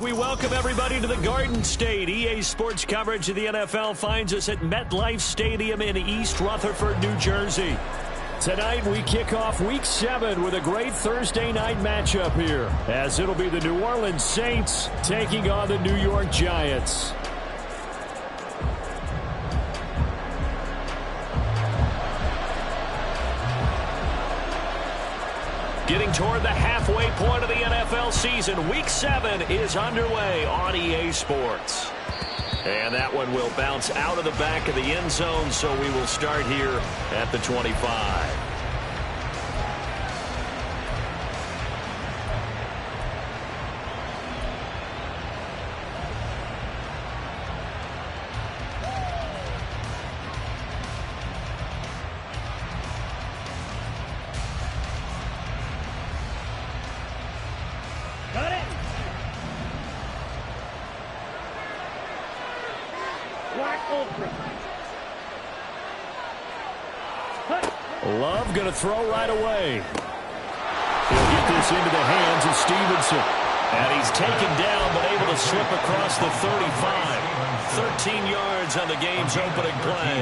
We welcome everybody to the Garden State. EA Sports coverage of the NFL finds us at MetLife Stadium in East Rutherford, New Jersey. Tonight we kick off Week 7 with a great Thursday night matchup here, as it'll be the New Orleans Saints taking on the New York Giants. Getting toward the halfway point of the NFL season, Week 7 is underway on EA Sports. And that one will bounce out of the back of the end zone, so we will start here at the 25. Love going to throw right away. He'll get this into the hands of Stevenson. And he's taken down, but able to slip across the 35. 13 yards on the game's opening play.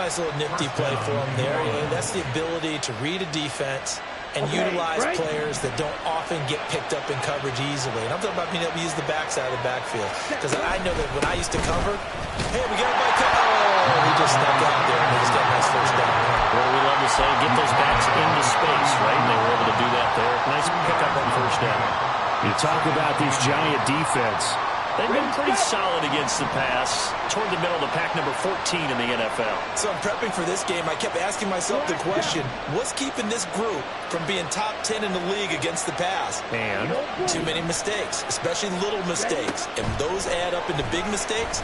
Nice little nifty play for him there. That's the ability to read a defense and utilize players that don't often get picked up in coverage easily. And I'm talking about being able to use the backside of the backfield. Because I know that when I used to cover, hey, we got a cover. Oh, he just stepped out there and they just got a nice first down. Well, we love to say, get those backs into space, right? And they were able to do that there. Nice pickup on first down. You talk about this Giant defense. They've been pretty solid against the pass, toward the middle of the pack, number 14 in the NFL. So I'm prepping for this game. I kept asking myself the question, what's keeping this group from being top 10 in the league against the pass? And? Too many mistakes, especially little mistakes. And those add up into big mistakes.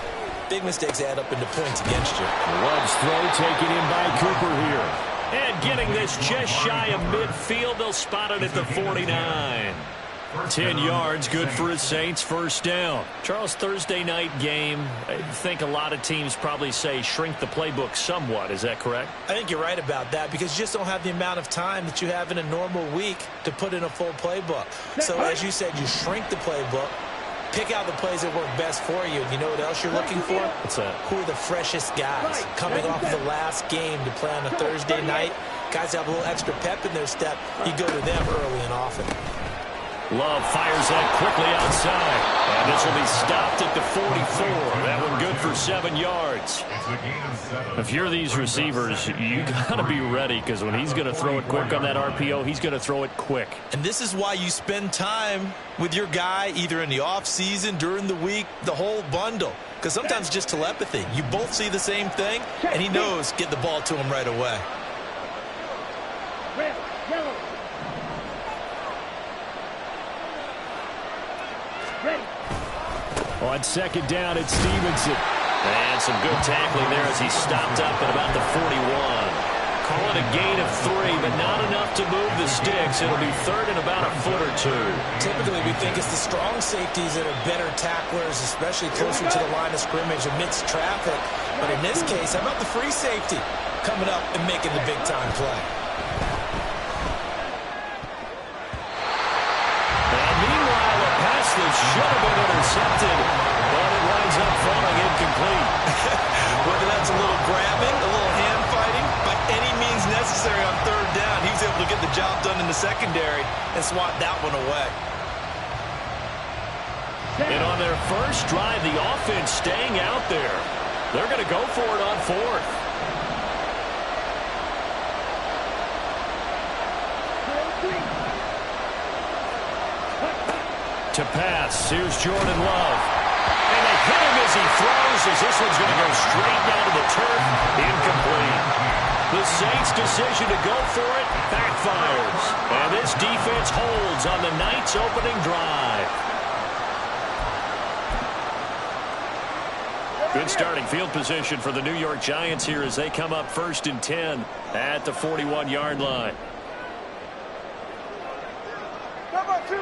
Big mistakes add up into points against you. Love's throw taken in by Cooper here. And getting this just shy of midfield, they'll spot it at the 49. 10 yards, good for his Saints, first down. Charles, Thursday night game, I think a lot of teams probably say shrink the playbook somewhat. Is that correct? I think you're right about that because you just don't have the amount of time that you have in a normal week to put in a full playbook. So as you said, you shrink the playbook, pick out the plays that work best for you. And you know what else you're looking for? What's that? Who are the freshest guys coming off of the last game to play on a Thursday night? Guys have a little extra pep in their step. You go to them early and often. Love fires that quickly outside. And this will be stopped at the 44. That one good for 7 yards. If you're these receivers, you got to be ready because when he's going to throw it quick on that RPO, he's going to throw it quick. And this is why you spend time with your guy either in the offseason, during the week, the whole bundle. Because sometimes just telepathy. You both see the same thing, and he knows get the ball to him right away. Red, yellow. On second down, it's Stevenson. And some good tackling there as he stopped up at about the 41. Call it a gain of 3, but not enough to move the sticks. It'll be third and about a foot or two. Typically, we think it's the strong safeties that are better tacklers, especially closer to the line of scrimmage amidst traffic. But in this case, how about the free safety coming up and making the big-time play? That should have been intercepted, but it winds up falling incomplete. Whether that's a little grabbing, a little hand fighting, by any means necessary on third down, he was able to get the job done in the secondary and swat that one away. And on their first drive, the offense staying out there. They're going to go for it on fourth. To pass, here's Jordan Love. And they hit him as he throws, as this one's going to go straight down to the turf. Incomplete. The Saints' decision to go for it backfires. And this defense holds on the night's opening drive. Good starting field position for the New York Giants here as they come up first and 10 at the 41-yard line. Number 2.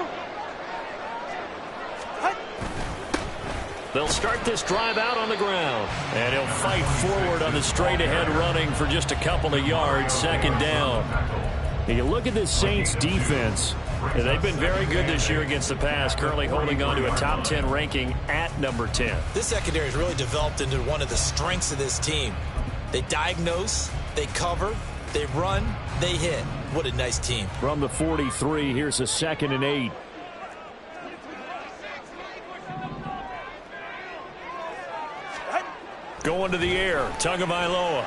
They'll start this drive out on the ground. And he'll fight forward on the straight-ahead running for just a couple of yards, second down. And you look at this Saints defense, Yeah, they've been very good this year against the pass, currently holding on to a top 10 ranking at number 10. This secondary has really developed into one of the strengths of this team. They diagnose, they cover, they run, they hit. What a nice team. From the 43, here's a 2nd and 8. Going to the air, Tagovailoa.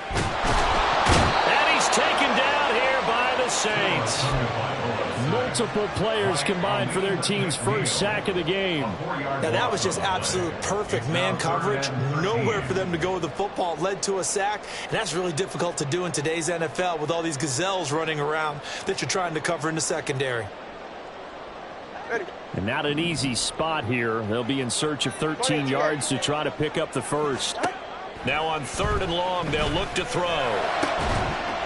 And he's taken down here by the Saints. Multiple players combined for their team's first sack of the game. Now that was just absolute perfect man coverage. Nowhere for them to go with the football. Led to a sack, and that's really difficult to do in today's NFL with all these gazelles running around that you're trying to cover in the secondary. And not an easy spot here. They'll be in search of 13 yards to try to pick up the first. Now on 3rd and long, they'll look to throw.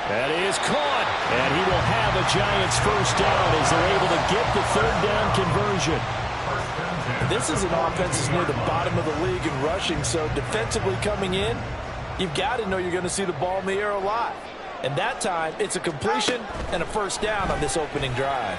That is caught. And he will have a Giants first down as they're able to get the 3rd down conversion. This is an offense that's near the bottom of the league in rushing, so defensively coming in, you've got to know you're going to see the ball in the air a lot. And that time, it's a completion and a first down on this opening drive.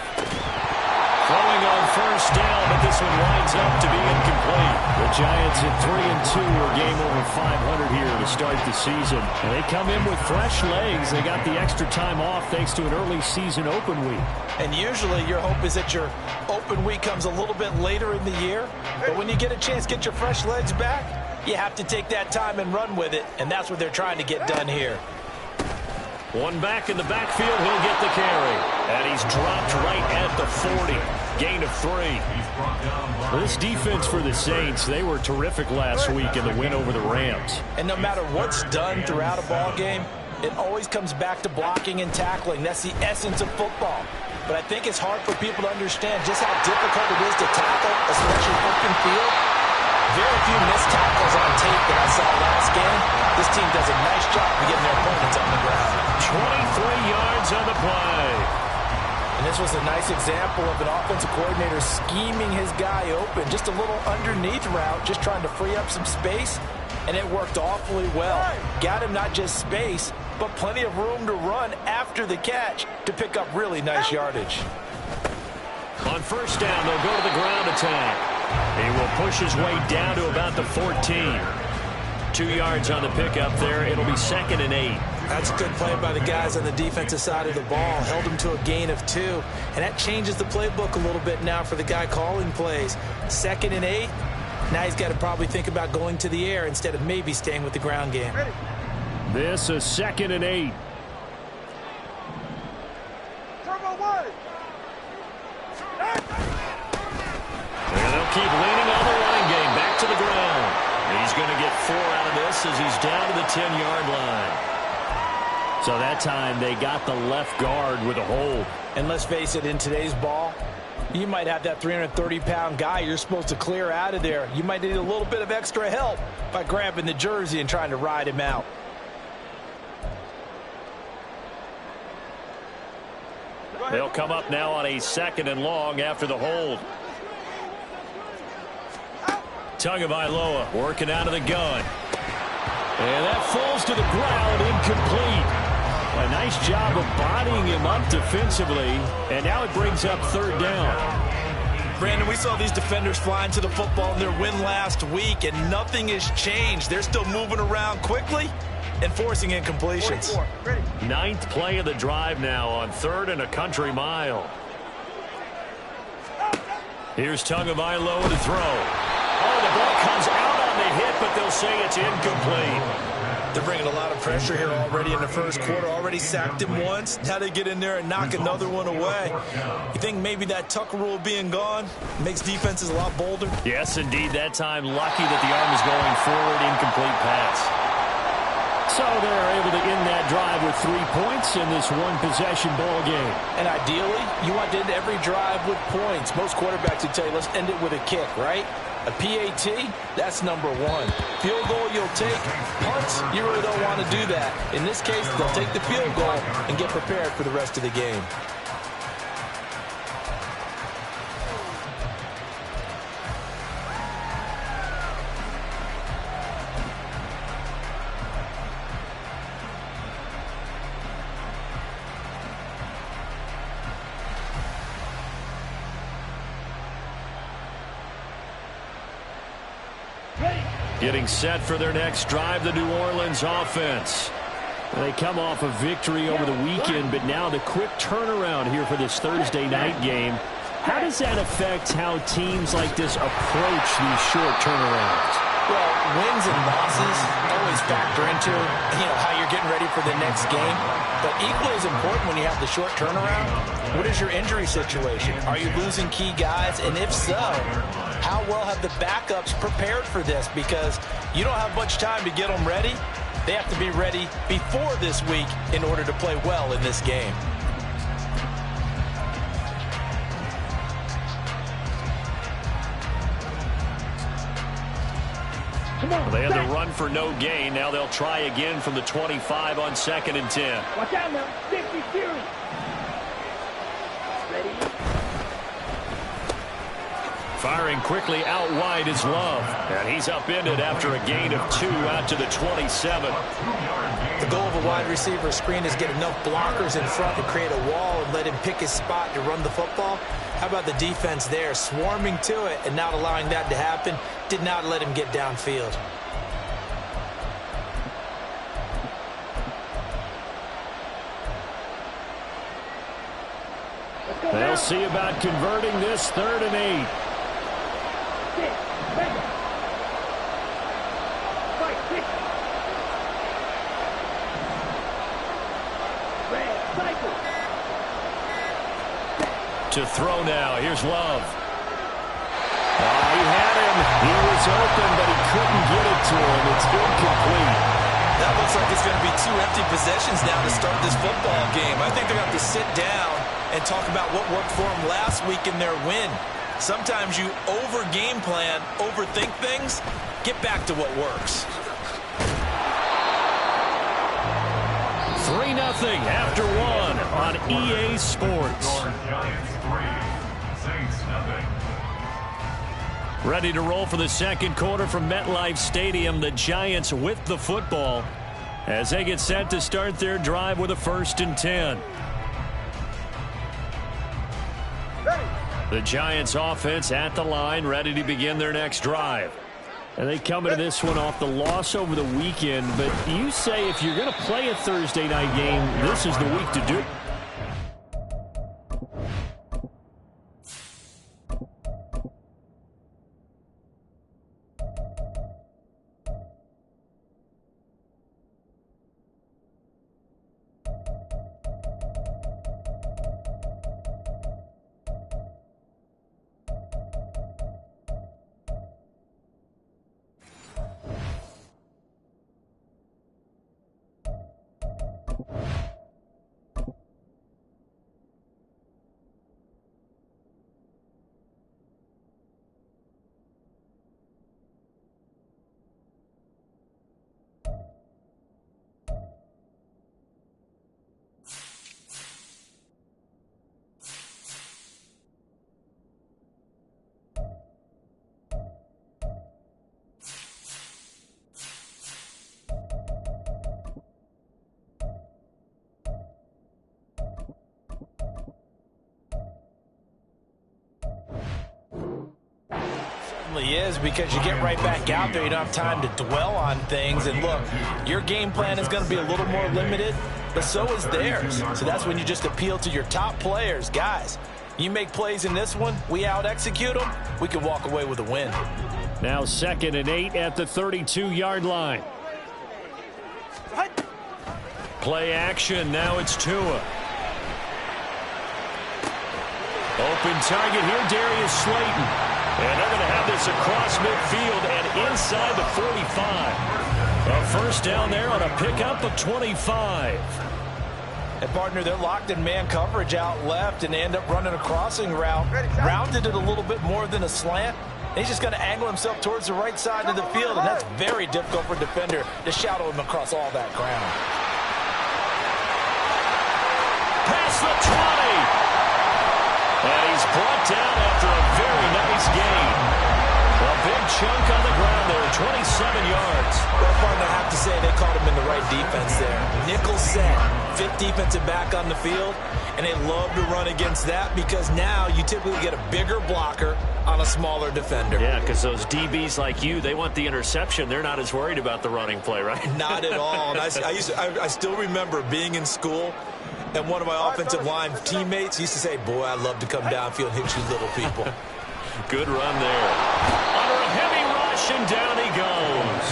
Throwing on first down, but this one winds up to be incomplete. The Giants at 3-2 are game over 500 here to start the season. And they come in with fresh legs. They got the extra time off thanks to an early season open week. And usually your hope is that your open week comes a little bit later in the year. But when you get a chance to get your fresh legs back, you have to take that time and run with it. And that's what they're trying to get done here. One back in the backfield, he'll get the carry. And he's dropped right at the 40. Gain of 3. This defense for the Saints, they were terrific last week in the win over the Rams. And no matter what's done throughout a ball game, it always comes back to blocking and tackling. That's the essence of football. But I think it's hard for people to understand just how difficult it is to tackle, especially open field. Very few missed tackles on tape that I saw last game. This team does a nice job of getting their opponents on the ground. 23 yards on the play. And this was a nice example of an offensive coordinator scheming his guy open. Just a little underneath route, just trying to free up some space. And it worked awfully well. Got him not just space, but plenty of room to run after the catch to pick up really nice yardage. On first down, they'll go to the ground attack. He will push his way down to about the 14. 2 yards on the pickup there. It'll be 2nd and 8. That's a good play by the guys on the defensive side of the ball. Held him to a gain of 2. And that changes the playbook a little bit now for the guy calling plays. 2nd and 8. Now he's got to probably think about going to the air instead of maybe staying with the ground game. This is 2nd and 8. And they'll keep leaning on the running game. Back to the ground. He's going to get 4 out of this as he's down to the 10-yard line. So that time they got the left guard with a hold. And let's face it, in today's ball, you might have that 330-pound guy you're supposed to clear out of there. You might need a little bit of extra help by grabbing the jersey and trying to ride him out. They'll come up now on a 2nd and long after the hold. Tagovailoa working out of the gun. And that falls to the ground, incomplete. A nice job of bodying him up defensively. And now it brings up 3rd down. Brandon, we saw these defenders flying to the football in their win last week, and nothing has changed. They're still moving around quickly and forcing incompletions. 9th play of the drive now on 3rd and a country mile. Here's Tagovailoa to throw. Oh, the ball comes out on the hit, but they'll say it's incomplete. They're bringing a lot of pressure here already in the first quarter. Already sacked him once. Now they get in there and knock another one away. You think maybe that Tucker rule being gone makes defenses a lot bolder? Yes, indeed. That time, lucky that the arm is going forward. Incomplete pass. So they're able to end that drive with 3 points in this one-possession ball game. And ideally, you want to end every drive with points. Most quarterbacks would tell you, let's end it with a kick, right? A PAT, that's number 1. Field goal you'll take. Punts, you really don't want to do that. In this case, they'll take the field goal and get prepared for the rest of the game. Getting set for their next drive, the New Orleans offense. They come off a victory over the weekend, but now the quick turnaround here for this Thursday night game. How does that affect how teams like this approach these short turnarounds? Well, wins and losses always factor into, how you're getting ready for the next game. But equally as important when you have the short turnaround, what is your injury situation? Are you losing key guys? And if so, how well have the backups prepared for this? Because you don't have much time to get them ready. They have to be ready before this week in order to play well in this game. They had the run for no gain. Now they'll try again from the 25 on 2nd and 10. Watch out now. 50 series. Ready? Firing quickly out wide is Love. And he's upended after a gain of 2 out to the 27. The goal of a wide receiver screen is get enough blockers in front to create a wall and let him pick his spot to run the football. How about the defense there, swarming to it and not allowing that to happen? Did not let him get downfield. They'll see about converting this 3rd and 8. To throw now. Here's Love. He had him. He was open, but he couldn't get it to him. It's incomplete. That looks like it's going to be 2 empty possessions now to start this football game. I think they're going to have to sit down and talk about what worked for them last week in their win. Sometimes you over-game plan, overthink things. Get back to what works. 3-0 after 1 on EA Sports. Ready to roll for the second quarter from MetLife Stadium. The Giants with the football as they get set to start their drive with a 1st and 10. The Giants offense at the line, ready to begin their next drive. And they come into this one off the loss over the weekend. But you say if you're going to play a Thursday night game, this is the week to do it. Is because you get right back out there. You don't have time to dwell on things. And look, your game plan is going to be a little more limited, but so is theirs. So that's when you just appeal to your top players. Guys, you make plays in this one, we out-execute them, we can walk away with a win. Now 2nd and 8 at the 32-yard line. Play action. Now it's Tua. Open target here, Darius Slayton. And they're going to have this across midfield and inside the 45. A 1st down there on a pickup of 25. And, partner, they're locked in man coverage out left, and they end up running a crossing route. Rounded it a little bit more than a slant. He's just going to angle himself towards the right side of the field, and that's very difficult for a defender to shadow him across all that ground. Past the 20. And he's brought down after a very nice gain. A big chunk on the ground there, 27 yards. Well, partner, I have to say they caught him in the right defense there. Nickel set, fifth defensive back on the field, and they love to run against that because now you typically get a bigger blocker on a smaller defender. Yeah, because those DBs like you, they want the interception. They're not as worried about the running play, right? Not at all. And I still remember being in school, and one of my offensive line teammates used to say, boy, I'd love to come downfield and hit you little people. Good run there. Under a heavy rush, and down he goes.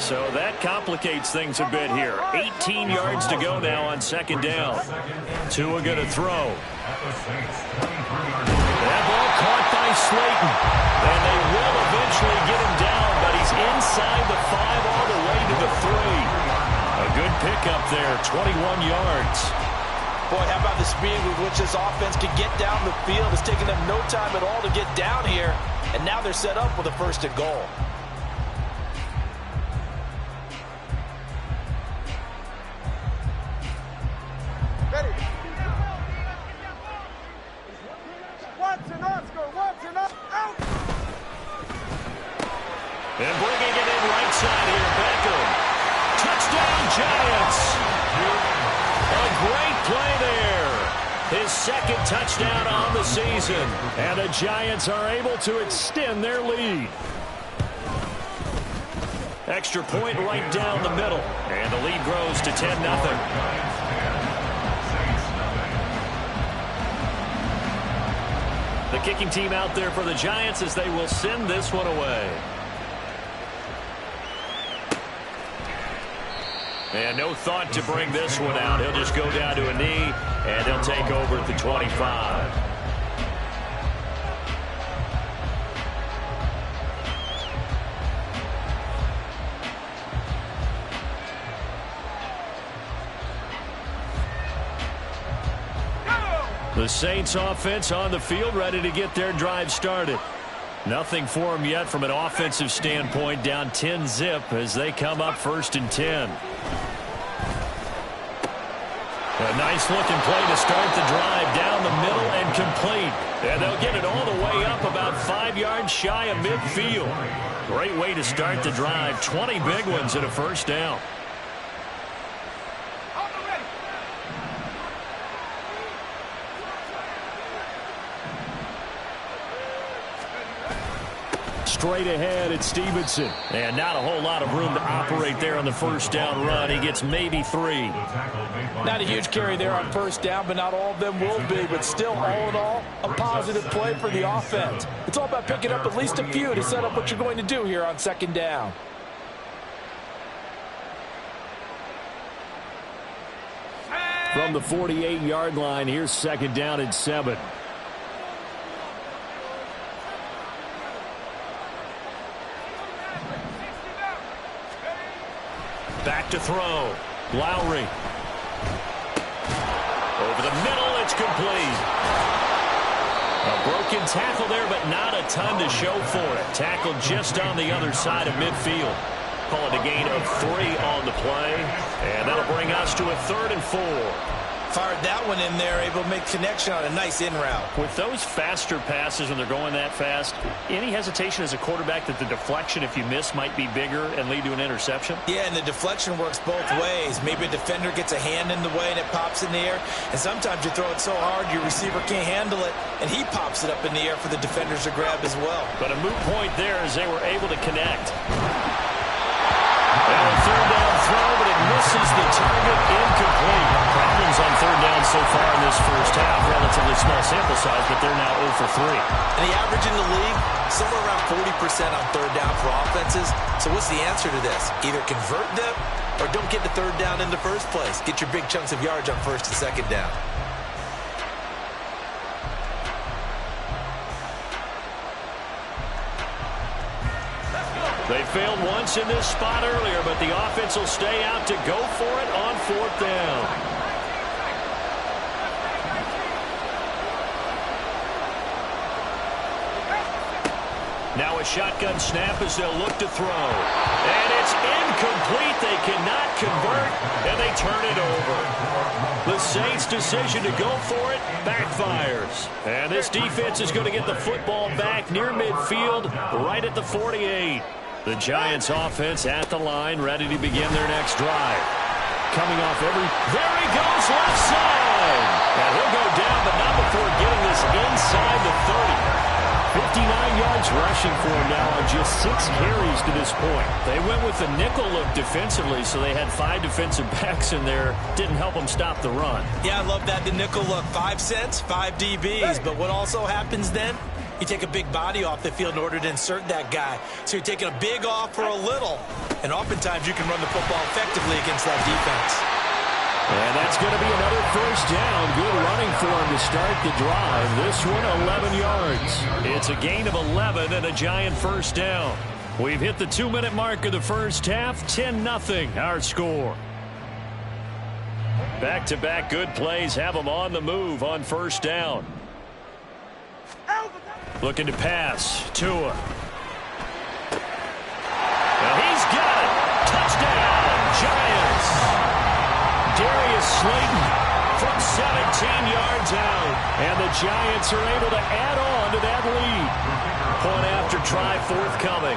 So that complicates things a bit here. 18 yards to go now on second down. Tua going to throw. That ball caught by Slayton. And they will eventually get him down, but he's inside the 5 all the way to the 3. A good pickup there, 21 yards. Boy, how about the speed with which this offense can get down the field? It's taken them no time at all to get down here, and now they're set up with a first and goal. Ready. Watson, Oscar, Watson, out. And bringing it in right side here, Beckham. Touchdown, Giants. A great play there. His second touchdown on the season. And the Giants are able to extend their lead. Extra point right down the middle. And the lead grows to 10-0. The kicking team out there for the Giants as they will send this one away. And no thought to bring this one out. He'll just go down to a knee, and he'll take over at the 25. The Saints offense on the field, ready to get their drive started. Nothing for them yet from an offensive standpoint, down 10-zip as they come up 1st and 10. A nice-looking play to start the drive down the middle and complete. And they'll get it all the way up about 5 yards shy of midfield. Great way to start the drive. 20 big ones and a first down. Straight ahead, it's Stevenson. And not a whole lot of room to operate there on the first down run. He gets maybe 3. Not a huge carry there on first down, but not all of them will be. But still, all in all, a positive play for the offense. It's all about picking up at least a few to set up what you're going to do here on second down. From the 48-yard line, here's second down and 7. Back to throw. Lowry. Over the middle, it's complete. A broken tackle there, but not a ton to show for it. Tackled just on the other side of midfield. Call it a gain of 3 on the play. And that'll bring us to a 3rd and 4. Fired that one in there, able to make connection on a nice in route. With those faster passes when they're going that fast, any hesitation as a quarterback that the deflection, if you miss, might be bigger and lead to an interception? Yeah, and the deflection works both ways. Maybe a defender gets a hand in the way and it pops in the air. And sometimes you throw it so hard your receiver can't handle it, and he pops it up in the air for the defenders to grab as well. But a moot point there as they were able to connect. And a third down throw, but it misses the target, incomplete. Problems on third down so far in this first half. Relatively small sample size, but they're now 0 for 3. And the average in the league, somewhere around 40% on third down for offenses. So what's the answer to this? Either convert them or don't get the third down in the first place. Get your big chunks of yards on first and second down. They failed once in this spot earlier, but the offense will stay out to go for it on 4th down. Now a shotgun snap as they'll look to throw. And it's incomplete. They cannot convert, and they turn it over. The Saints' decision to go for it backfires. And this defense is going to get the football back near midfield, right at the 48. The Giants offense at the line, ready to begin their next drive. Coming off there he goes, left side. And he'll go down, but not before getting this inside the 30. 59 yards rushing for him now on just 6 carries to this point. They went with the nickel look defensively, so they had 5 defensive backs in there. Didn't help them stop the run. Yeah, I love that, the nickel look. 5 cents, 5 DBs. But what also happens then? You take a big body off the field in order to insert that guy. So you're taking a big off for a little. And oftentimes you can run the football effectively against that defense. And that's going to be another first down. Good running for him to start the drive. This one 11 yards. It's a gain of 11 and a Giant first down. We've hit the 2-minute mark of the first half. 10-0 our score. Back-to-back good plays have them on the move on first down. Looking to pass. Tua. And he's got it. Touchdown, Giants. Darius Slayton from 17 yards out. And the Giants are able to add on to that lead. Point after try forthcoming.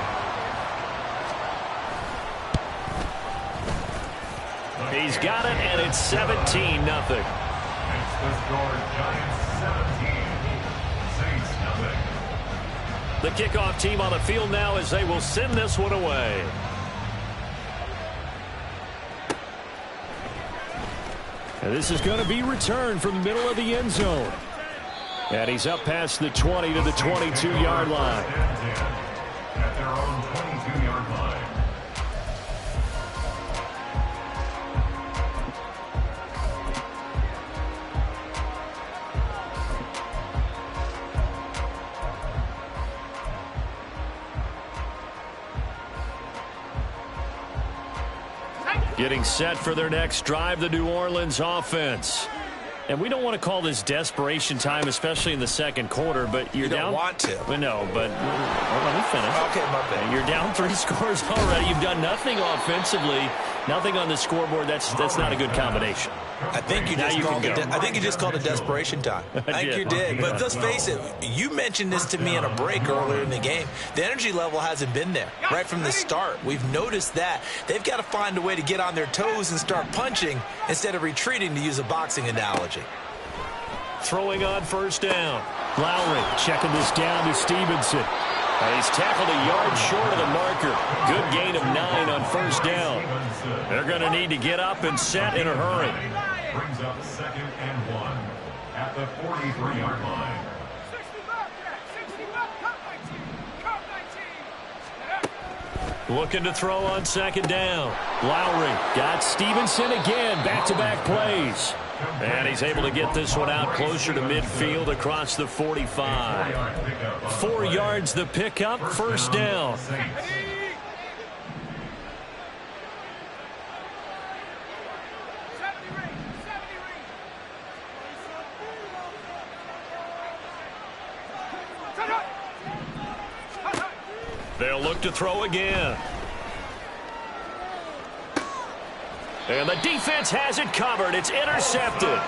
He's got it, and it's 17-0. Next to score, Giants 17. Saints 0. The kickoff team on the field now as they will send this one away. And this is going to be returned from the middle of the end zone. And he's up past the 20 to the 22-yard line. At their own 22-yard line. Getting set for their next drive, the New Orleans offense. And we don't want to call this desperation time, especially in the second quarter, but you're down. You don't want to. Well, no, but let me finish. Okay, my bad. You're down 3 scores already. You've done nothing offensively, nothing on the scoreboard. That's not a good combination. I think you just called it desperation time. I think you did. But let's face it, you mentioned this to me in a break earlier in the game. The energy level hasn't been there right from the start. We've noticed that. They've got to find a way to get on their toes and start punching instead of retreating, to use a boxing analogy. Throwing on first down. Lowry checking this down to Stevenson. And he's tackled a yard short of the marker. Good gain of 9 on first down. They're going to need to get up and set in a hurry. Brings up 2nd and 1 at the 43-yard line. Looking to throw on second down. Lowry got Stevenson again. Back-to-back plays. And he's able to get this one out closer to midfield across the 45. 4 yards the pickup, first down. They'll look to throw again. And the defense has it covered. It's intercepted.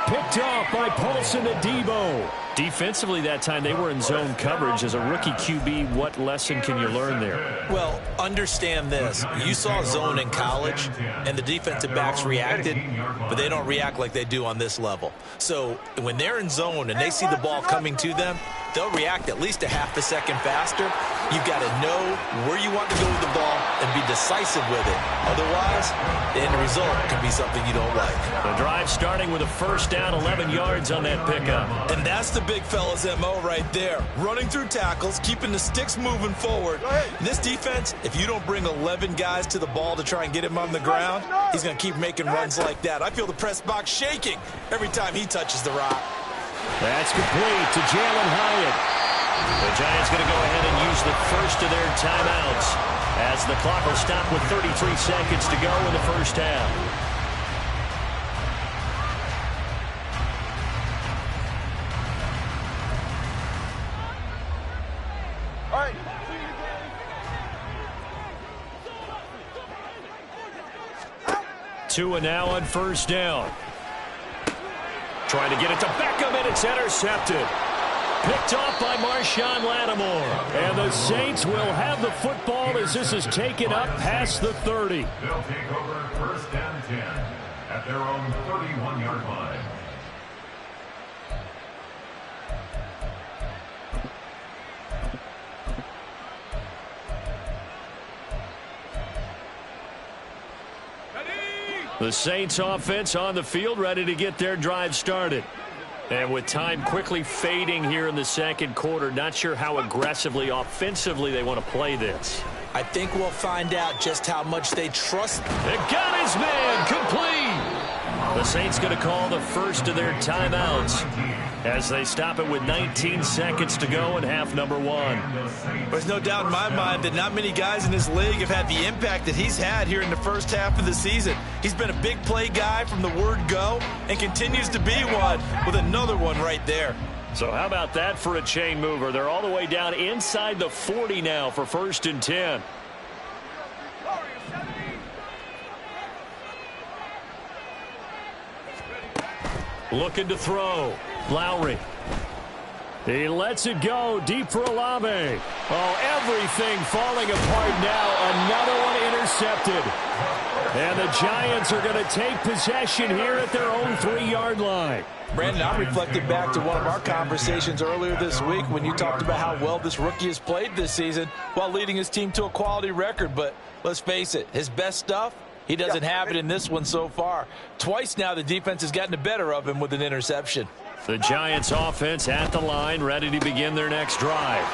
Picked off by Paulson Adebo. Defensively that time, they were in zone coverage. As a rookie QB, what lesson can you learn there? Well, understand this. You saw zone in college, and the defensive backs reacted, but they don't react like they do on this level. So when they're in zone and they see the ball coming to them, they'll react at least a half a second faster. You've got to know where you want to go with the ball and be decisive with it. Otherwise, the end result can be something you don't like. The drive starting with a first down, 11 yards on that pickup. And that's the big fella's MO right there. Running through tackles, keeping the sticks moving forward. This defense, if you don't bring 11 guys to the ball to try and get him on the ground, he's going to keep making runs like that. I feel the press box shaking every time he touches the rock. That's complete to Jalen Hyatt. The Giants going to go ahead and use the first of their timeouts as the clock will stop with 33 seconds to go in the first half. All right. Tua now on first down. Trying to get it to Beckham, and it's intercepted. Picked off by Marshawn Lattimore. And the Saints will have the football as this is taken up past the 30. They'll take over first and 10 at their own 31-yard line. The Saints offense on the field, ready to get their drive started. And with time quickly fading here in the second quarter, not sure how aggressively, offensively they want to play this. I think we'll find out just how much they trust. They got his man complete. The Saints going to call the first of their timeouts as they stop it with 19 seconds to go in half number one. There's no doubt in my mind that not many guys in this league have had the impact that he's had here in the first half of the season. He's been a big play guy from the word go and continues to be one with another one right there. So how about that for a chain mover? They're all the way down inside the 40 now for first and 10. Looking to throw. Lowry. He lets it go deep for Olave. Oh, everything falling apart now. Another one intercepted. And the Giants are going to take possession here at their own 3-yard line. Brandon, I'm reflecting back to one of our conversations earlier this week when you talked about how well this rookie has played this season while leading his team to a quality record. But let's face it, his best stuff, he doesn't have it in this one so far. Twice now the defense has gotten the better of him with an interception. The Giants offense at the line, ready to begin their next drive.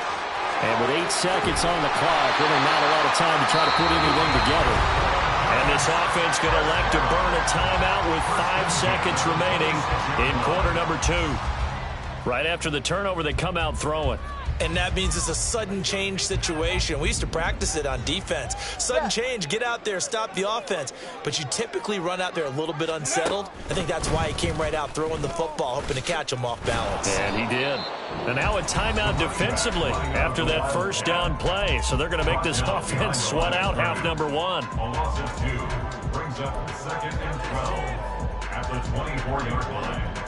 And with 8 seconds on the clock, really not a lot of time to try to put anything together. And this offense going to elect to burn a timeout with 5 seconds remaining in quarter number 2. Right after the turnover, they come out throwing. And that means it's a sudden change situation. We used to practice it on defense. Sudden change, get out there, stop the offense. But you typically run out there a little bit unsettled. I think that's why he came right out throwing the football, hoping to catch him off balance. And he did. And now a timeout defensively after that first down play. So they're going to make this offense sweat out half number 1. A loss of 2 brings up second and 12 at the 24-yard line.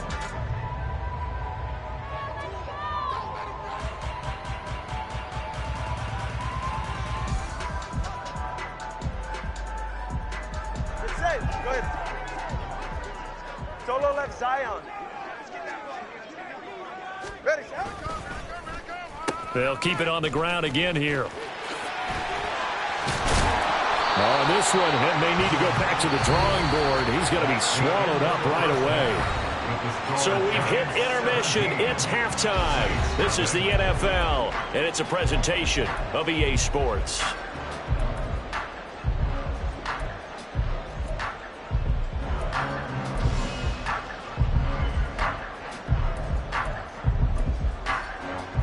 Go ahead. Solo left Zion. Ready, They'll keep it on the ground again here. Oh, this one may need to go back to the drawing board. He's going to be swallowed up right away. So we've hit intermission. It's halftime. This is the NFL, and it's a presentation of EA Sports.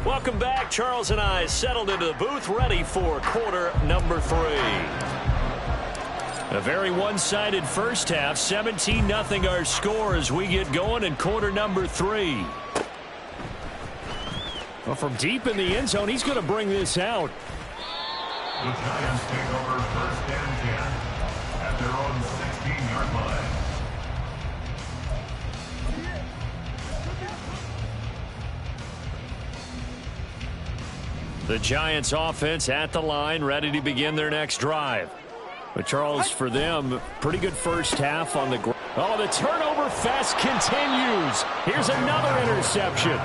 Welcome back. Charles and I settled into the booth, ready for quarter number 3. A very one-sided first half, 17-0 our score as we get going in quarter number 3. Well, from deep in the end zone, he's going to bring this out. The Giants take over first and 10 at their own 16-yard line. The Giants offense at the line, ready to begin their next drive. But Charles, for them, pretty good first half on the ground. Oh, the turnover fest continues. Here's another interception.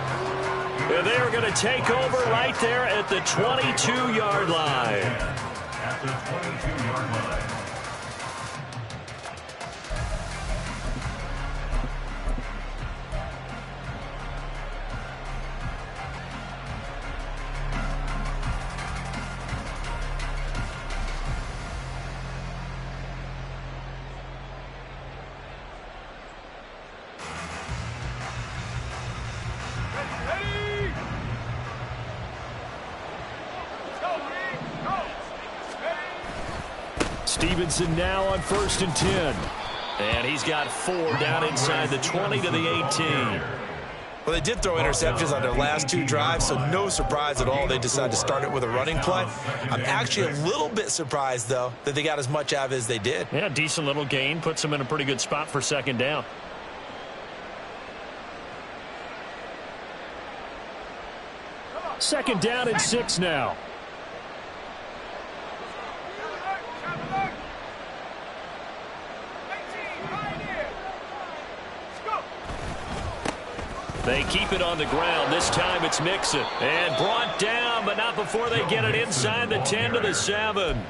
And they are going to take over right there at the 22-yard line. At the 22-yard line. Stevenson now on first and 10. And he's got 4 down inside the 20 to the 18. Well, they did throw interceptions on their last 2 drives, so no surprise at all they decided to start it with a running play. I'm actually a little bit surprised, though, that they got as much out of it as they did. Yeah, decent little gain. Puts them in a pretty good spot for second down. Second down and 6 now. They keep it on the ground. This time it's Mixon. And brought down, but not before they get it inside the 10 to the 7.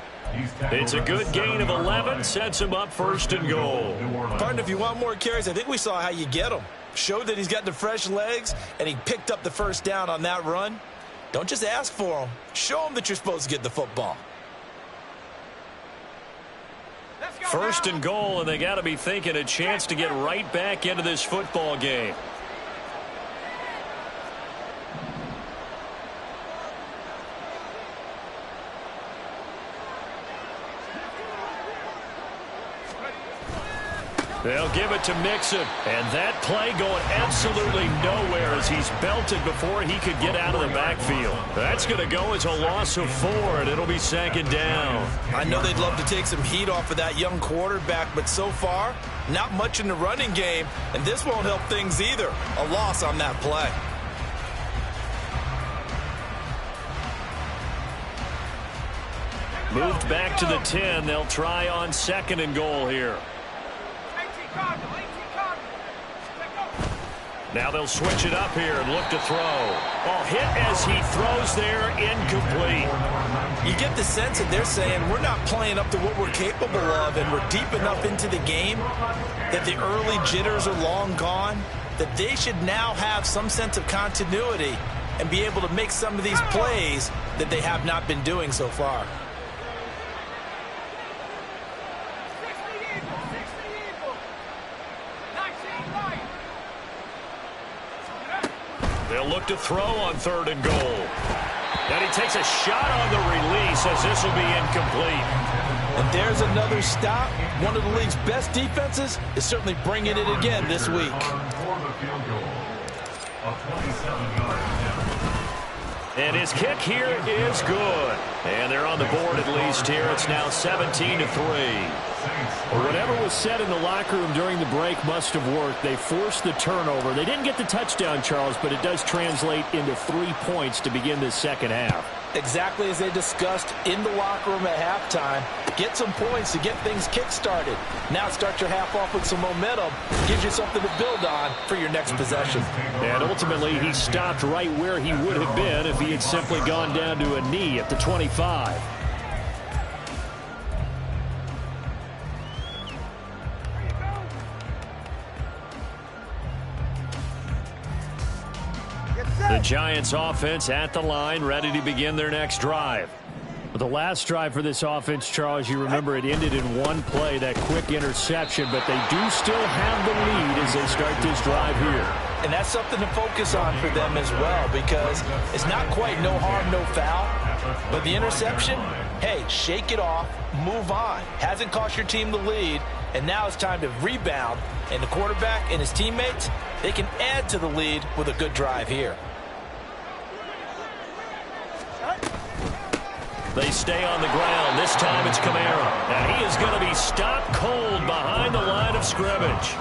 It's a good gain of 11. Sets him up 1st and goal. Partner, if you want more carries, I think we saw how you get them. Showed that he's got the fresh legs, and he picked up the 1st down on that run. Don't just ask for him. Show him that you're supposed to get the football. 1st and goal, and they got to be thinking a chance to get right back into this football game. They'll give it to Mixon. And that play going absolutely nowhere as he's belted before he could get out of the backfield. That's going to go as a loss of 4, and it'll be 2nd down. I know they'd love to take some heat off of that young quarterback, but so far, not much in the running game, and this won't help things either. A loss on that play. Moved back to the 10. They'll try on 2nd and goal here. Now they'll switch it up here and look to throw. Oh, hit as he throws there, incomplete. You get the sense that they're saying we're not playing up to what we're capable of, and we're deep enough into the game that the early jitters are long gone, that they should now have some sense of continuity and be able to make some of these plays that they have not been doing so far. They'll look to throw on 3rd and goal. And he takes a shot on the release as this will be incomplete. And there's another stop. One of the league's best defenses is certainly bringing it again this week. And his kick here is good. And they're on the board at least here. It's now 17-3. Well, whatever was said in the locker room during the break must have worked. They forced the turnover. They didn't get the touchdown, Charles, but it does translate into 3 points to begin this second half. Exactly as they discussed in the locker room at halftime. Get some points to get things kick-started. Now start your half off with some momentum. Gives you something to build on for your next possession. And ultimately, he stopped right where he would have been if he had simply gone down to a knee at the 25. The Giants offense at the line, ready to begin their next drive. The last drive for this offense, Charles, you remember it ended in one play, that quick interception, but they do still have the lead as they start this drive here. And that's something to focus on for them as well, because it's not quite no harm, no foul, but the interception, hey, shake it off, move on. Hasn't cost your team the lead, and now it's time to rebound, and the quarterback and his teammates, they can add to the lead with a good drive here. They stay on the ground. This time it's Kamara. Now he is going to be stopped cold behind the line of scrimmage.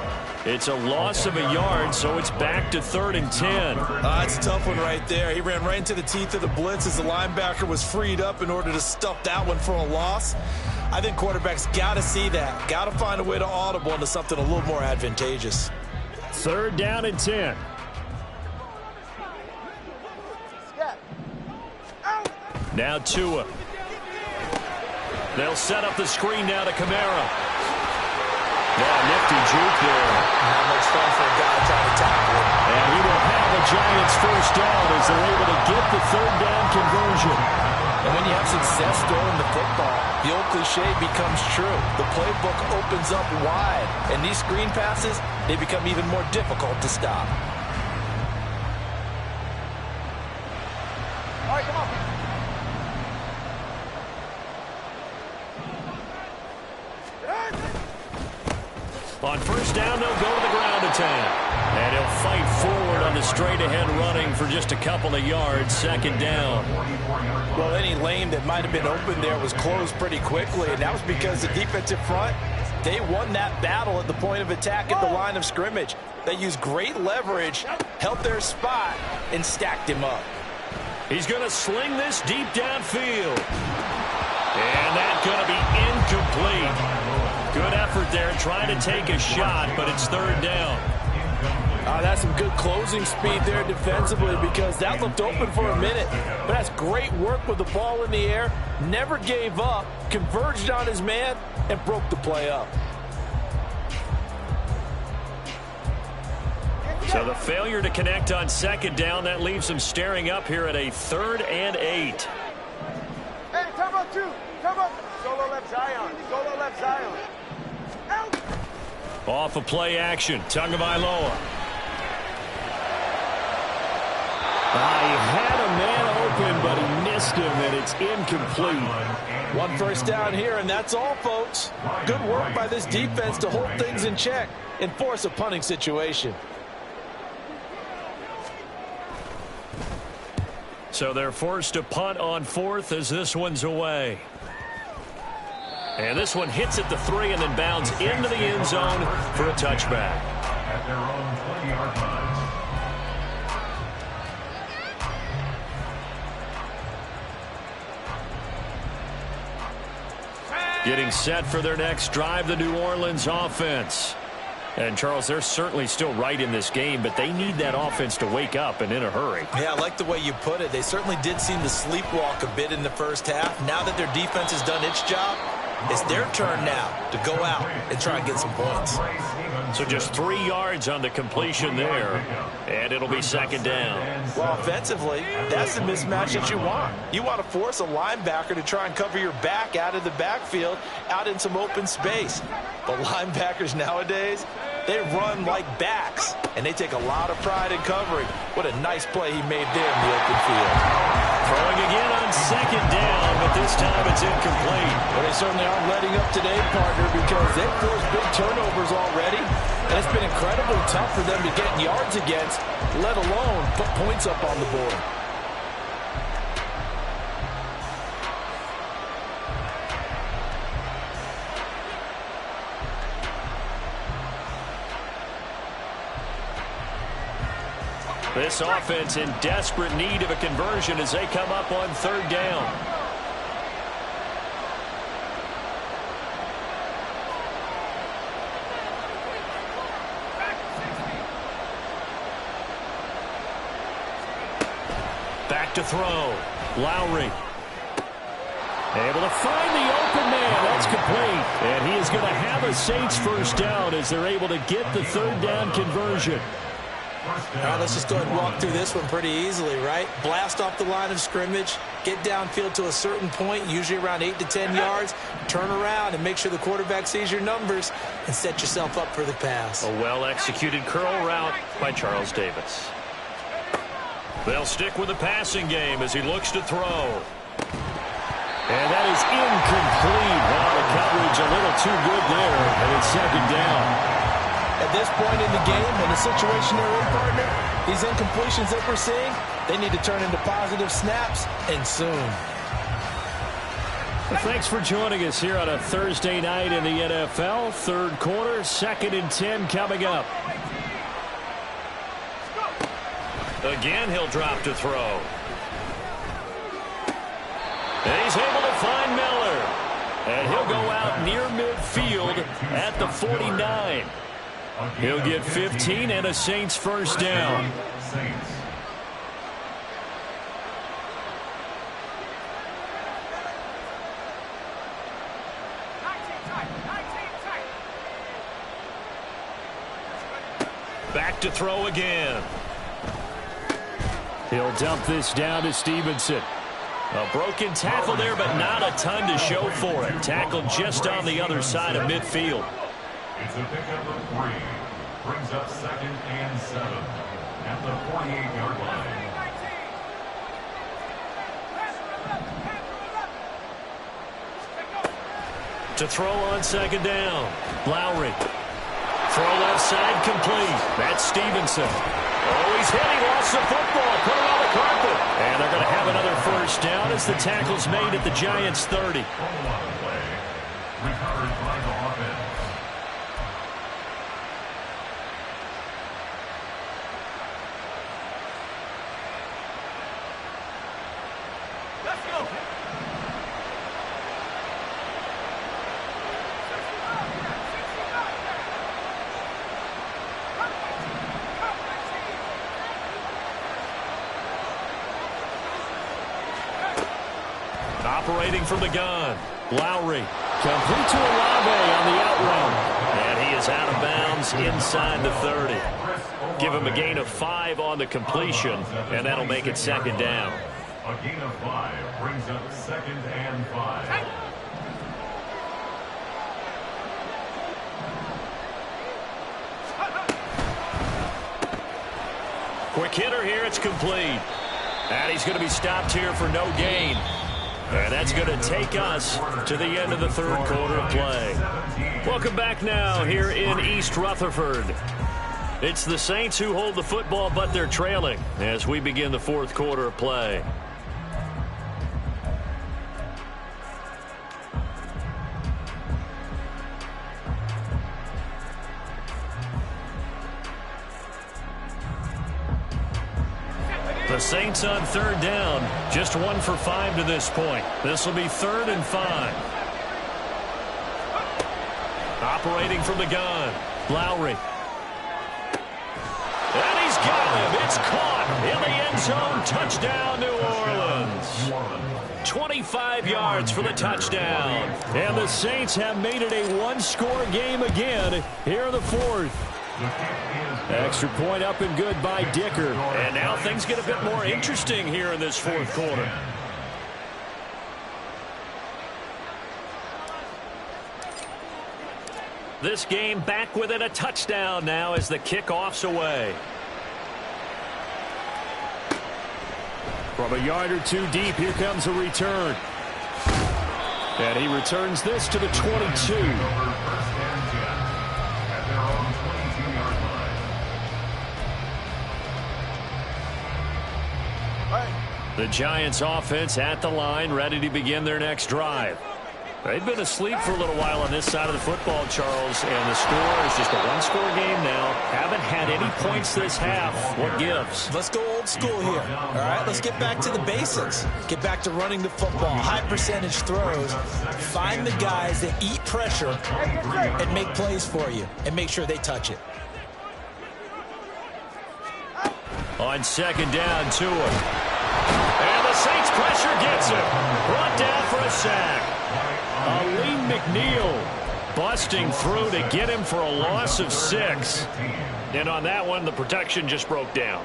It's a loss of a yard, so it's back to 3rd and 10. That's a tough one right there. He ran right into the teeth of the blitz as the linebacker was freed up in order to stuff that one for a loss. I think quarterbacks got to see that. Got to find a way to audible into something a little more advantageous. 3rd down and 10. Now Tua. They'll set up the screen now to Kamara. Now nifty juke there. Not much fun for a guy trying to tackle him. And he will have the Giants 1st down as they're able to get the 3rd down conversion. And when you have success throwing the football, the old cliche becomes true. The playbook opens up wide. And these screen passes, they become even more difficult to stop. All right, come on. On 1st down, they'll go to the ground attack. And he'll fight forward on the straight-ahead running for just a couple of yards. 2nd down. Well, any lane that might have been open there was closed pretty quickly, and that was because the defensive front, they won that battle at the point of attack at the line of scrimmage. They used great leverage, held their spot, and stacked him up. He's going to sling this deep downfield. And that's going to be incomplete. Good effort there trying to take a shot, but it's third down. That's some good closing speed there defensively because that looked open for a minute. But that's great work with the ball in the air. Never gave up, converged on his man, and broke the play up. So the failure to connect on second down, that leaves them staring up here at a 3rd and 8. Hey, come on, two. Come on. Solo left Zion. Solo left Zion. Out. Off of play action, Tagovailoa. He had a man open, but he missed him, and it's incomplete. 1 first down here, and that's all, folks. Good work by this defense to hold things in check and force a punting situation. So they're forced to punt on 4th as this one's away. And this one hits at the 3 and then bounds into the end zone for a touchback. At their own 20-yard line. Getting set for their next drive, the New Orleans offense. And, Charles, they're certainly still right in this game, but they need that offense to wake up and in a hurry. Yeah, I like the way you put it. They certainly did seem to sleepwalk a bit in the first half. Now that their defense has done its job, it's their turn now to go out and try and get some points. So just 3 yards on the completion there, and it'll be second down. Well, offensively, that's the mismatch that you want. You want to force a linebacker to try and cover your back out of the backfield, out in some open space. But linebackers nowadays, they run like backs, and they take a lot of pride in covering. What a nice play he made there in the open field. Throwing again on second down, but this time it's incomplete. Well, they certainly aren't letting up today, partner, because they've forced big turnovers already, and it's been incredibly tough for them to get yards against, let alone put points up on the board. This offense in desperate need of a conversion as they come up on third down. Back to throw. Lowry. Able to find the open man. That's complete. And he is going to have a Saints first down as they're able to get the third down conversion. All right, let's just go ahead and walk through this one pretty easily, right? Blast off the line of scrimmage, get downfield to a certain point, usually around 8 to 10 yards, turn around and make sure the quarterback sees your numbers and set yourself up for the pass. A well-executed curl route by Charles Davis. They'll stick with the passing game as he looks to throw. And that is incomplete. Wow, the coverage a little too good there, and it's second down. At this point in the game, in the situation they're in, partner, these incompletions that we're seeing, they need to turn into positive snaps, and soon. Well, thanks for joining us here on a Thursday night in the NFL. Third quarter, 2nd and 10 coming up. Again, he'll drop to throw. And he's able to find Miller. And he'll go out near midfield at the 49. He'll get 15 and a Saints first down. Back to throw again. He'll dump this down to Stevenson. A broken tackle there, but not a ton to show for it. Tackled just on the other side of midfield. It's a pickup of 3. Brings up 2nd and 7 at the 48-yard line. To throw on second down. Lowry. Throw left side complete. That's Stevenson. Oh, he's hit. He lost the football. Put it on the carpet. And they're going to have another first down as the tackle's made at the Giants' 30. Recovered by the offense. Operating from the gun, Lowry. Complete to Olave on the out route. And he is out of bounds inside the 30. Give him a gain of 5 on the completion, and that'll make it second down. A gain of 5 brings up 2nd and 5. Quick hitter here, it's complete. And he's going to be stopped here for no gain. And that's going to take us to the end of the third quarter of play. Welcome back now here in East Rutherford. It's the Saints who hold the football, but they're trailing as we begin the fourth quarter of play. The Saints on third down, just 1 for 5 to this point. This will be 3rd and 5. Operating from the gun, Lowry. And he's got him. It's caught in the end zone. Touchdown, New Orleans. 25 yards for the touchdown. And the Saints have made it a one-score game again here in the fourth. Extra point up and good by Dicker. And now things get a bit more interesting here in this fourth quarter. This game back within a touchdown now as the kickoff's away. From a yard or two deep, here comes a return. And he returns this to the 22. The Giants offense at the line, ready to begin their next drive. They've been asleep for a little while on this side of the football, Charles, and the score is just a one-score game now. Haven't had any points this half. What gives? Let's go old school here. All right, let's get back to the basics. Get back to running the football, high percentage throws. Find the guys that eat pressure and make plays for you and make sure they touch it. On second down, Tua. And the Saints pressure gets him. Brought down for a sack. Aleem McNeil busting through to get him for a loss of 6. And on that one, the protection just broke down.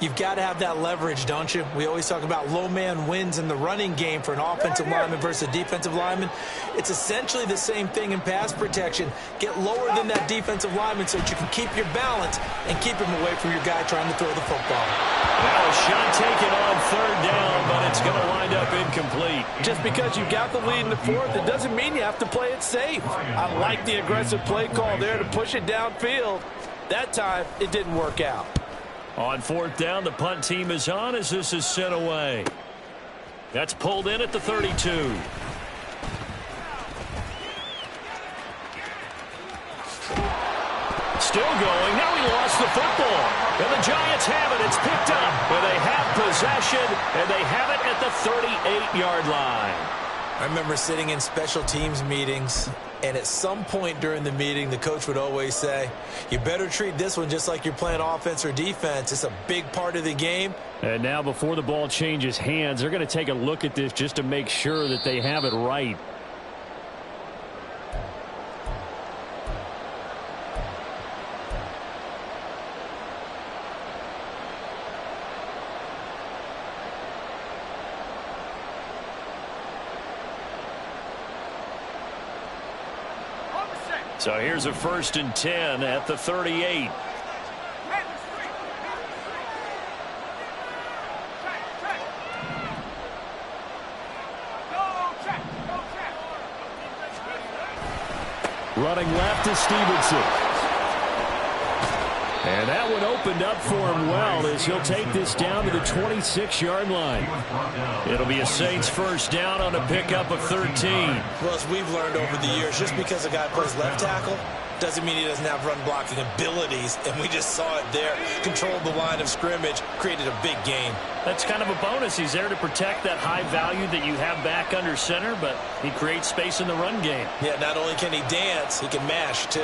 You've got to have that leverage, don't you? We always talk about low man wins in the running game for an offensive lineman versus a defensive lineman. It's essentially the same thing in pass protection. Get lower than that defensive lineman so that you can keep your balance and keep him away from your guy trying to throw the football. Now a shot taken on third down, but it's going to wind up incomplete. Just because you got the lead in the fourth, it doesn't mean you have to play it safe. I like the aggressive play call there to push it downfield. That time, it didn't work out. On fourth down, the punt team is on as this is sent away. That's pulled in at the 32. Still going. Now he lost the football. And the Giants have it. It's picked up. And they have possession. And they have it at the 38-yard line. I remember sitting in special teams meetings, and at some point during the meeting, the coach would always say, you better treat this one just like you're playing offense or defense. It's a big part of the game. And now before the ball changes hands, they're going to take a look at this just to make sure that they have it right. So here's a 1st and 10 at the 38. Running left is Stevenson. And that one opened up for him well as he'll take this down to the 26-yard line. It'll be a Saints first down on a pickup of 13. Well, as we've learned over the years, just because a guy plays left tackle doesn't mean he doesn't have run-blocking abilities, and we just saw it there. Controlled the line of scrimmage, created a big gain. That's kind of a bonus. He's there to protect that high value that you have back under center, but he creates space in the run game. Yeah, not only can he dance, he can mash, too.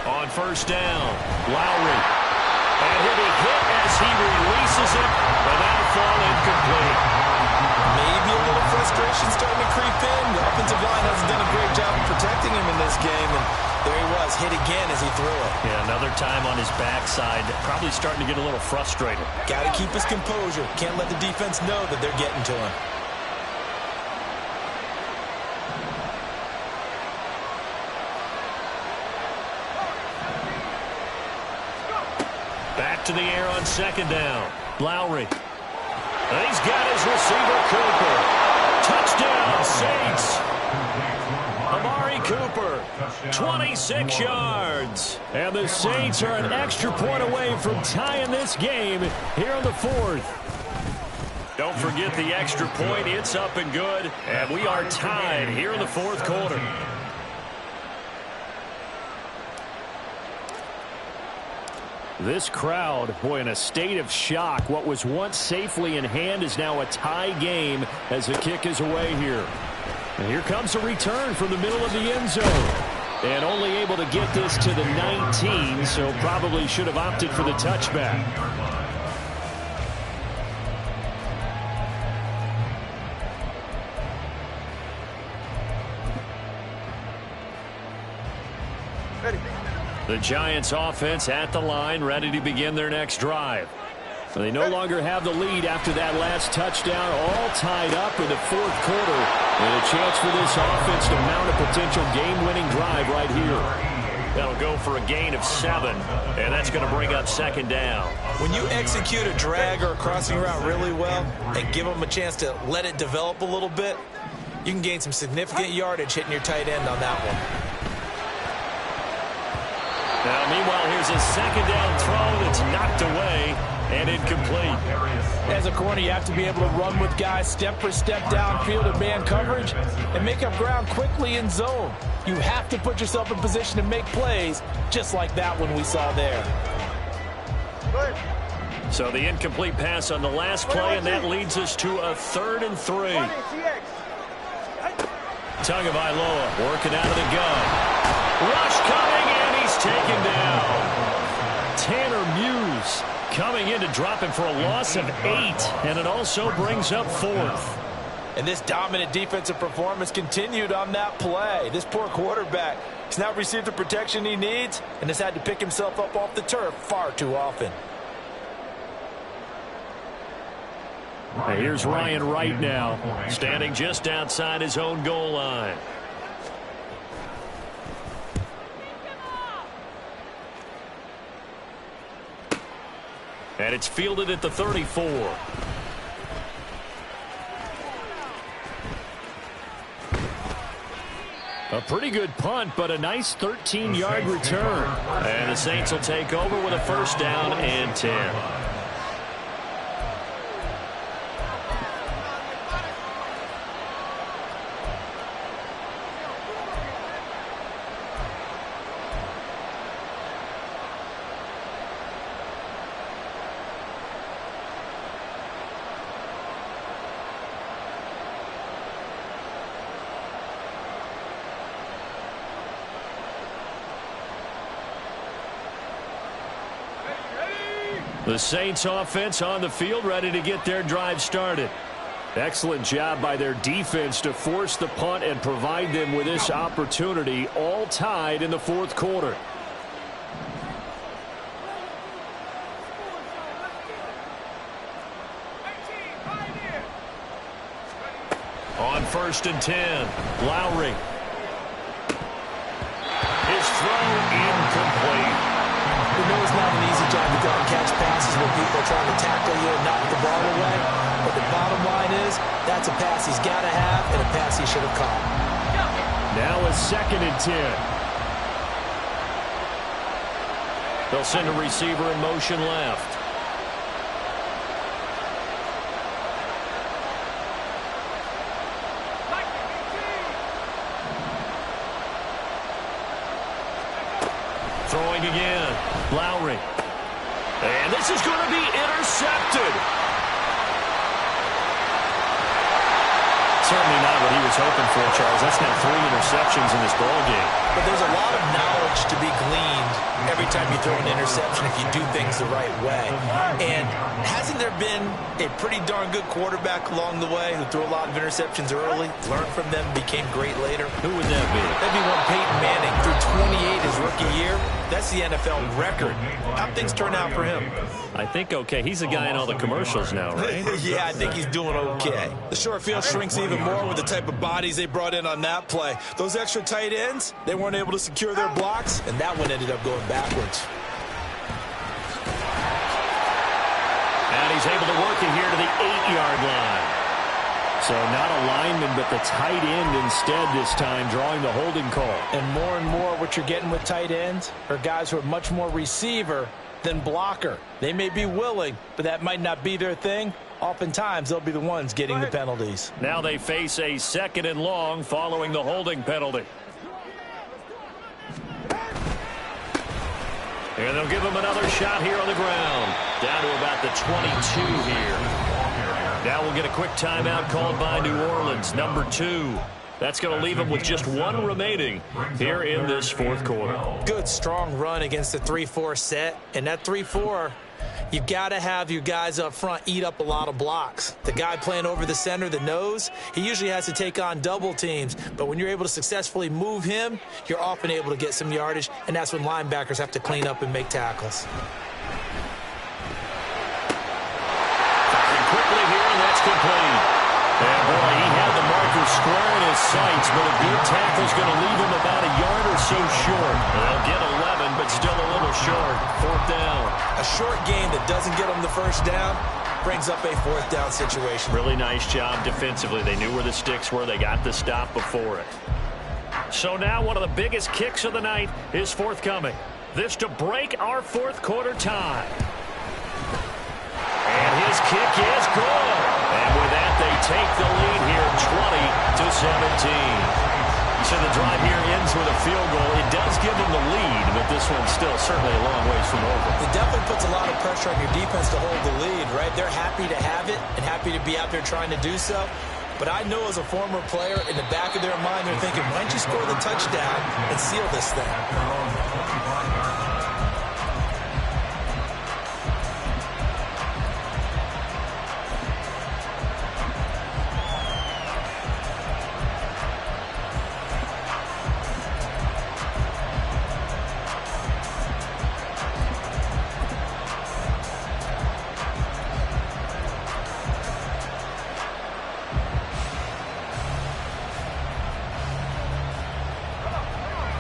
On first down, Lowry. And he'll be hit as he releases it, and that'll fall incomplete. Maybe a little frustration starting to creep in. The offensive line hasn't done a great job of protecting him in this game, and there he was, hit again as he threw it. Yeah, another time on his backside, probably starting to get a little frustrated. Got to keep his composure. Can't let the defense know that they're getting to him. Back to the air on second down. Lowry. And he's got his receiver, Cooper. Touchdown, Saints. Amari Cooper, 26 yards. And the Saints are an extra point away from tying this game here in the fourth. Don't forget the extra point. It's up and good. And we are tied here in the fourth quarter. This crowd, boy, in a state of shock. What was once safely in hand is now a tie game as the kick is away here. And here comes a return from the middle of the end zone. And only able to get this to the 19, so probably should have opted for the touchback. The Giants offense at the line, ready to begin their next drive. They no longer have the lead after that last touchdown, all tied up in the fourth quarter. And a chance for this offense to mount a potential game-winning drive right here. That'll go for a gain of 7, and that's going to bring up second down. When you execute a drag or a crossing route really well and give them a chance to let it develop a little bit, you can gain some significant yardage hitting your tight end on that one. Now, meanwhile, here's a second down throw that's knocked away and incomplete. As a corner, you have to be able to run with guys step for step downfield in man coverage and make up ground quickly in zone. You have to put yourself in position to make plays, just like that one we saw there. So the incomplete pass on the last play, and that leads us to a 3rd and 3. Tagovailoa working out of the gun. Rush coming, and he's taken down. Tanner Muse coming in to drop him for a loss of 8, and it also brings up 4th. And this dominant defensive performance continued on that play. This poor quarterback has now received the protection he needs and has had to pick himself up off the turf far too often. And here's Ryan Wright now, standing just outside his own goal line. And it's fielded at the 34. A pretty good punt, but a nice 13-yard return. And the Saints will take over with a first down and 10. The Saints offense on the field, ready to get their drive started. Excellent job by their defense to force the punt and provide them with this opportunity, all tied in the fourth quarter. On 1st and 10, Lowry. His throw incomplete. We know it's not an easy job to go and catch passes when people are trying to tackle you and knock the ball away. But the bottom line is, that's a pass he's got to have and a pass he should have caught. Now a 2nd and 10. They'll send a receiver in motion left. Throwing again. Lowry. And this is going to be intercepted. Certainly not what he was hoping for, Charles. That's now 3 interceptions in this ballgame. But there's a lot of knowledge to be gleaned every time you throw an interception if you do things the right way. And hasn't there been a pretty darn good quarterback along the way who threw a lot of interceptions early, learned from them, became great later? Who would that be? That'd be one Peyton Manning. Threw 28 his rookie year. That's the NFL record. How'd things turn out for him? I think okay. He's the guy in all the commercials now, right? Yeah, I think he's doing okay. The short field shrinks even more with the type of bodies they brought in on that play. Those extra tight ends, they weren't able to secure their blocks, and that one ended up going backwards. And he's able to work it here to the 8-yard line. So not a lineman, but the tight end instead this time, drawing the holding call. And more what you're getting with tight ends are guys who are much more receiver than blocker. They may be willing, but that might not be their thing. Oftentimes, they'll be the ones getting the penalties. Now they face a 2nd and long following the holding penalty. And they'll give him another shot here on the ground. Down to about the 22 here. Now we'll get a quick timeout called by New Orleans, number 2. That's going to leave them with just 1 remaining here in this 4th quarter. Good, strong run against the 3-4 set. And that 3-4, you've got to have your guys up front eat up a lot of blocks. The guy playing over the center, the nose, he usually has to take on double teams. But when you're able to successfully move him, you're often able to get some yardage, and that's when linebackers have to clean up and make tackles. Firing quickly here, and that's complete. And boy, he had the marker square in his sights, but a good tackle is going to leave him about a yard or so short. They'll get 11, but still a little short. 4th down. A short game that doesn't get them the first down brings up a 4th down situation. Really nice job defensively. They knew where the sticks were. They got the stop before it. So now one of the biggest kicks of the night is forthcoming. This to break our 4th quarter tie. And his kick is good. And with that, they take the lead here, 20-17. So the drive here ends with a field goal. It does give them the lead, but this one's still certainly a long ways from over. It definitely puts a lot of pressure on your defense to hold the lead, right? They're happy to have it and happy to be out there trying to do so. But I know as a former player, in the back of their mind, they're thinking, why don't you score the touchdown and seal this thing?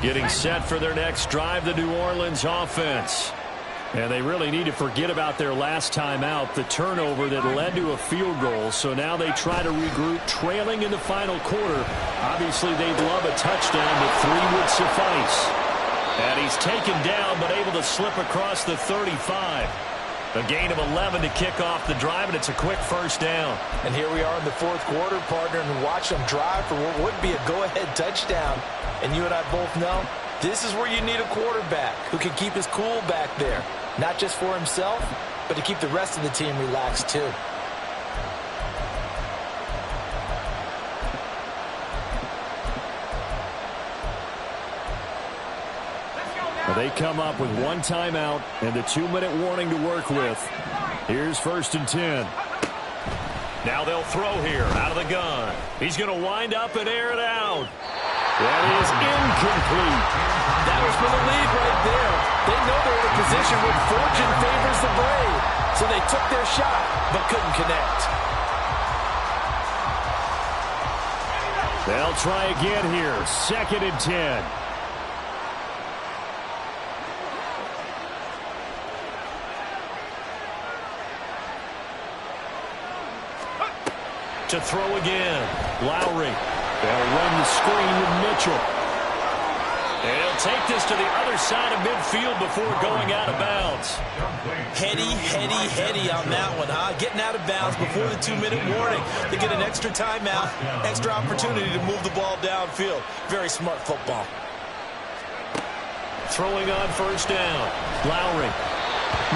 Getting set for their next drive, the New Orleans offense. And they really need to forget about their last time out, the turnover that led to a field goal. So now they try to regroup, trailing in the final quarter. Obviously, they'd love a touchdown, but 3 would suffice. And he's taken down, but able to slip across the 35. A gain of 11 to kick off the drive, and it's a quick 1st down. And here we are in the 4th quarter, partner, and watch them drive for what would be a go-ahead touchdown. And you and I both know this is where you need a quarterback who can keep his cool back there. Not just for himself, but to keep the rest of the team relaxed too. They come up with 1 timeout and the 2-minute warning to work with. Here's 1st and 10. Now they'll throw here out of the gun. He's going to wind up and air it out. That is incomplete. That was for the lead right there. They know they're in a position where fortune favors the brave. So they took their shot, but couldn't connect. They'll try again here. 2nd and 10. To throw again. Lowry. They'll run the screen with Mitchell. And he'll take this to the other side of midfield before going out of bounds. Heady on that one, huh? Getting out of bounds before the 2-minute warning. They get an extra timeout, extra opportunity to move the ball downfield. Very smart football. Throwing on first down. Lowry.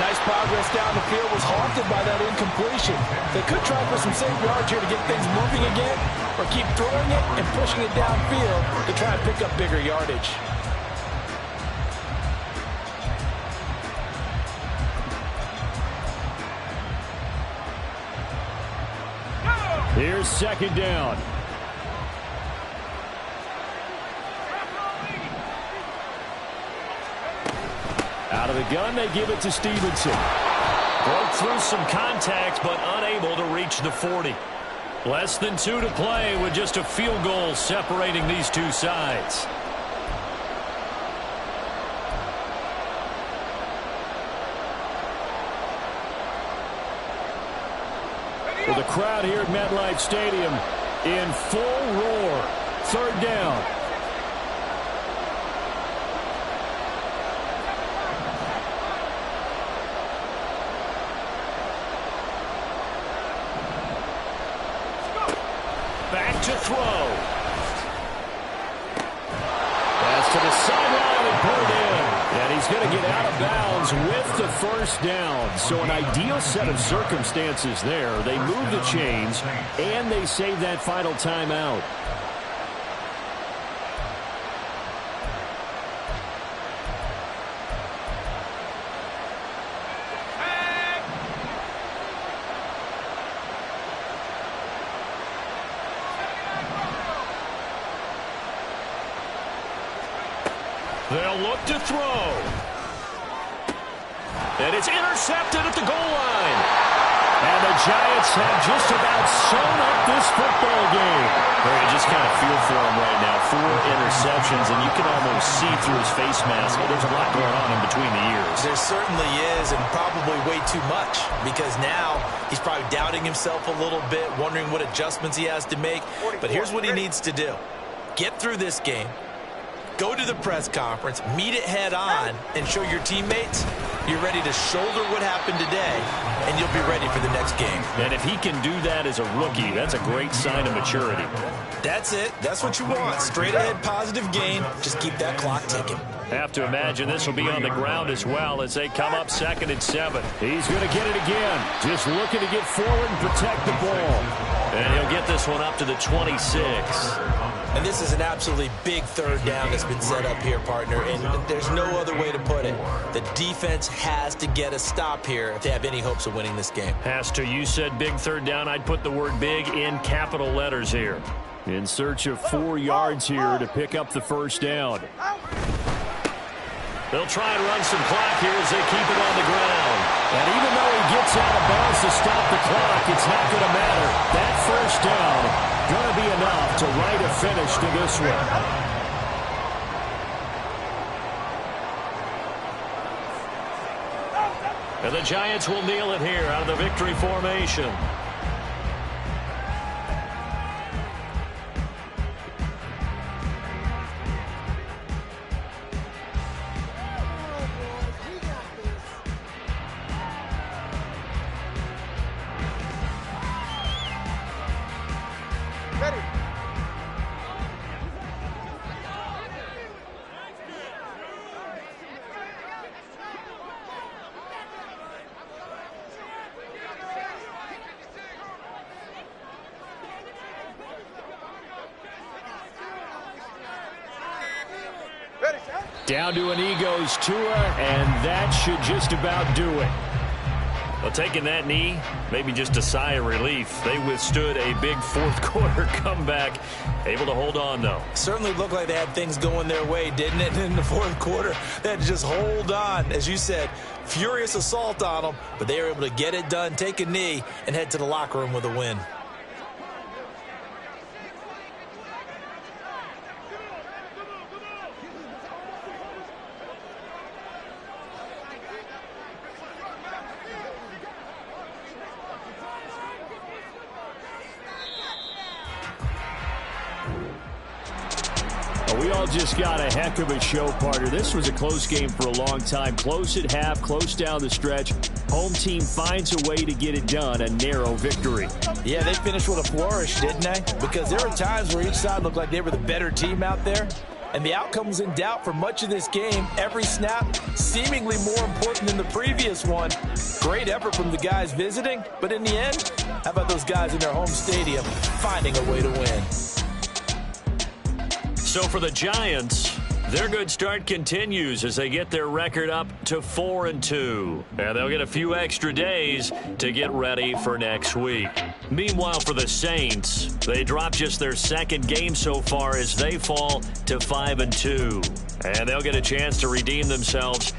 Nice progress down the field, was halted by that incompletion. They could try for some safe yards here to get things moving again, or keep throwing it and pushing it downfield to try and pick up bigger yardage. Here's second down. Out of the gun, they give it to Stevenson. Broke through some contact, but unable to reach the 40. Less than 2 to play with just a field goal separating these two sides. With the crowd here at MetLife Stadium in full roar. Third down. Back to throw. Pass to the sideline and put it in. And he's going to get out of bounds with the first down. So an ideal set of circumstances there. They move the chains, and they save that final timeout. They'll look to throw. And it's intercepted at the goal line. And the Giants have just about sewn up this football game. Well, you just kind of feel for him right now. 4 interceptions, and you can almost see through his face mask. There's a lot going on in between the ears. There certainly is, and probably way too much, because now he's probably doubting himself a little bit, wondering what adjustments he has to make. But here's what he needs to do. Get through this game. Go to the press conference, meet it head on, and show your teammates you're ready to shoulder what happened today, and you'll be ready for the next game. And if he can do that as a rookie, that's a great sign of maturity. That's it. That's what you want. Straight ahead, positive gain. Just keep that clock ticking. Have to imagine this will be on the ground as well as they come up 2nd and 7. He's going to get it again. Just looking to get forward and protect the ball. And he'll get this one up to the 26. And this is an absolutely big third down that's been set up here, partner, and there's no other way to put it. The defense has to get a stop here if they have any hopes of winning this game. Has to. You said big third down. I'd put the word big in capital letters here. In search of 4 yards here to pick up the first down. They'll try and run some clock here as they keep it on the ground. And even though he gets out of bounds to stop the clock, it's not going to matter. That first down going to be enough to write a finish to this one. And the Giants will kneel it here out of the victory formation. Down to an Eagles Tua, and that should just about do it. Well, taking that knee, maybe just a sigh of relief. They withstood a big fourth-quarter comeback. Able to hold on, though. Certainly looked like they had things going their way, didn't it? In the fourth quarter, they had to just hold on. As you said, furious assault on them, but they were able to get it done, take a knee, and head to the locker room with a win. NFL just got a heck of a show, partner. This was a close game for a long time. Close at half, close down the stretch. Home team finds a way to get it done, a narrow victory. Yeah, they finished with a flourish, didn't they? Because there were times where each side looked like they were the better team out there. And the outcome was in doubt for much of this game. Every snap seemingly more important than the previous one. Great effort from the guys visiting. But in the end, how about those guys in their home stadium finding a way to win? So for the Giants, their good start continues as they get their record up to 4-2. And they'll get a few extra days to get ready for next week. Meanwhile, for the Saints, they drop just their second game so far as they fall to 5-2. And they'll get a chance to redeem themselves